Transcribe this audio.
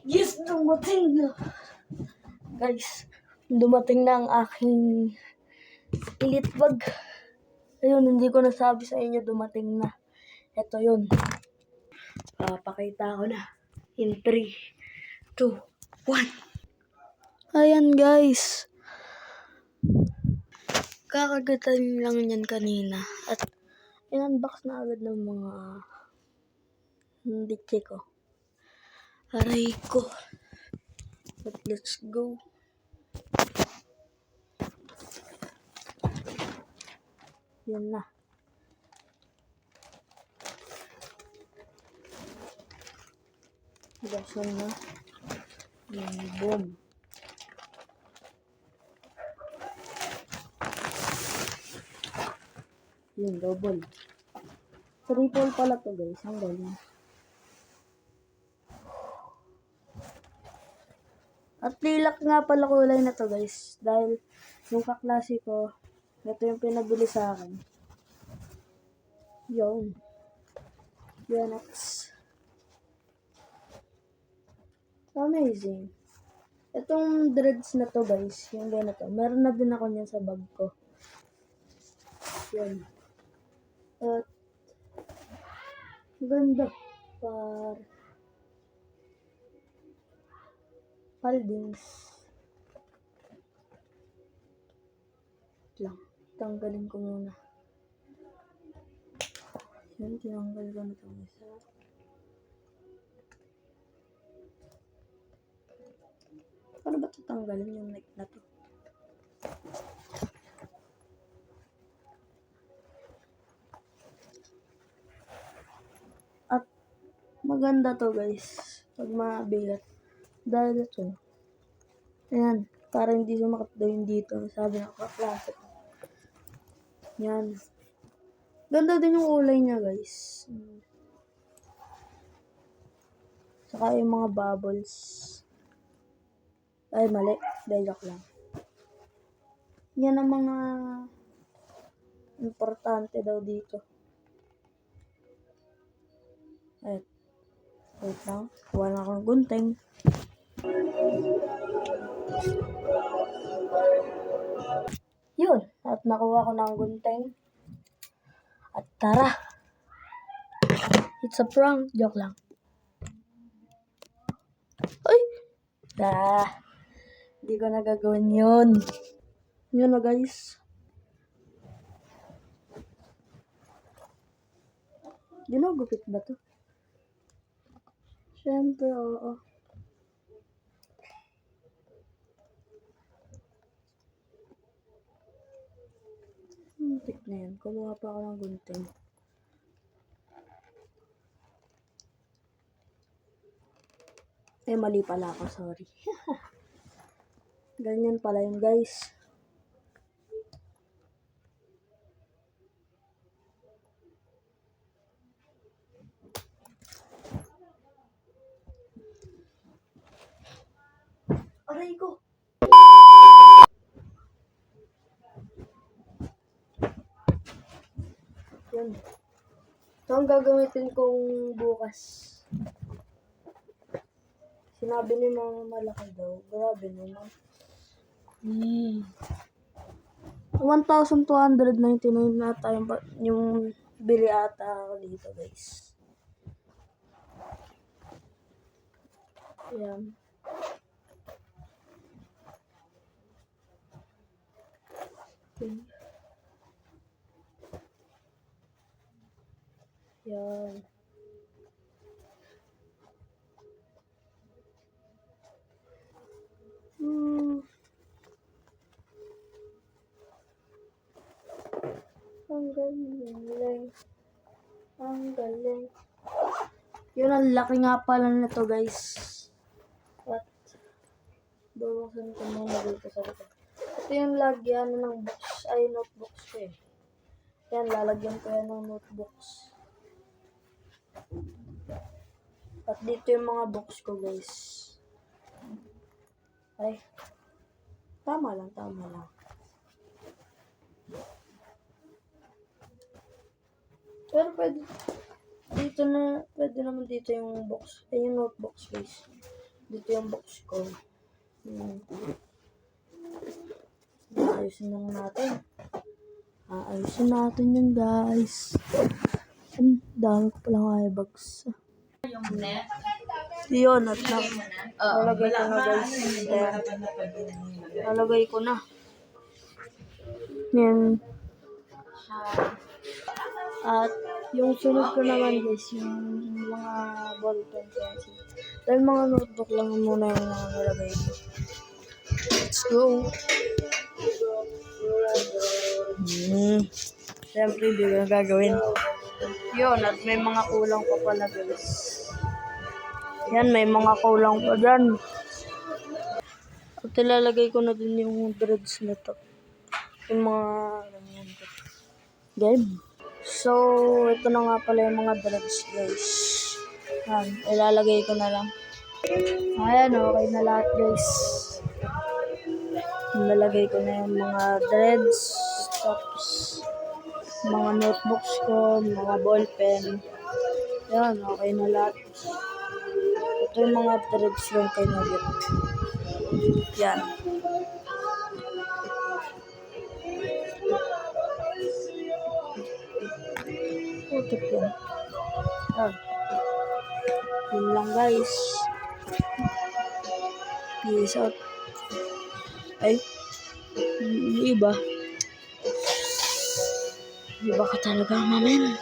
Yes, dumating na. Guys, dumating na ang aking elite bag. Ayun, hindi ko nasabi sa inyo, dumating na. Ito yun. Pakita ko na. In 3, 2, 1. Ayan guys. Kakagatan lang yan kanina. At in-unbox na agad ng mga ditche ko. Aray ko. But let's go. Yan na. Buksan na. Boom. Yun, double. Triple pala to guys. Ang galing. At lilac nga pala kulay na to guys. Dahil yung kaklase ko, ito yung pinabili sa akin. Yun. Yonex. Amazing. Itong dreads na to guys, yung ganito. Meron na din ako niyan sa bag ko. Yun. At ganda. Paldings. Lang. Tanggalin ko muna. Yan, tinanggal ko na itong isa. Paano ba tatanggalin yung mic na to? At maganda to guys. Pag mabigat. Dahil ito. Ayan. Para hindi sumakit daw yung dito. Sabi ng kaklase ko. Yan. Ganda din yung kulay niya guys. Saka yung mga bubbles. Ay mali. Joke lang. Yan ang mga importante daw dito. Ay. Wait lang. Wala akong gunting. Yun. At nakuha ko ng gunting. At tara. It's a prank. Joke lang. Ay! Hindi ko na gagawin yun. Yun na guys. Ginagupit ba to? Siyempre, oo. Tik na yan. Kumuha pa ako ng gunting. Mali pala ako. Sorry. Ganyan pala yun guys. Aray ko! Yan. Ito ang gagamitin kong bukas. Sinabi ni Mama malaki daw. Grabe naman. 1,299 na tayo yung bili ata dito guys. Ayan. Okay. Yan. Ang galing. Ang galing. Yun, ang laki nga pala nito guys. At bawaksan ko muna dito sa likod. Ito yung lagyan ng box. Ay, notebooks ko eh. Yan, lalagyan ko yan ng notebooks. At dito yung mga box ko guys. Ay. Tama lang. Pero pwede naman dito yung box. Ay, yung notebooks guys. Dito yung box ko. Ayusin lang natin. Ayusin natin yun, guys. Ang dami ko palang eyebags. Yung net. Yun, at nalagay ko na, guys. Ayan. Nalagay ko na. Yan. At yung sunod ko naman, guys, yung mga ballpen pencil. Dahil mga notebook lang muna yung mga nalagay ko. Let's go. Siyempre, hindi ko na gagawin. Yun, at may mga kulang pa pala, guys. Yan, may mga kulang pa dyan. At ilalagay ko na din yung dreads nito. Yung mga, ganyan. Game. So, ito na nga pala yung mga dreads, guys. Yan, ilalagay ko na lang. Ayan, okay na lahat, guys. Nalagay ko na yung mga dreads, tapos mga notebooks ko, mga ballpen. Yan, okay na lahat. Ito yung mga dreads yung kay Nugget. Yan. Putik yan. Yan. Yun lang, guys. Peace out. Ay, yung iba. Iba ka talaga, mamen.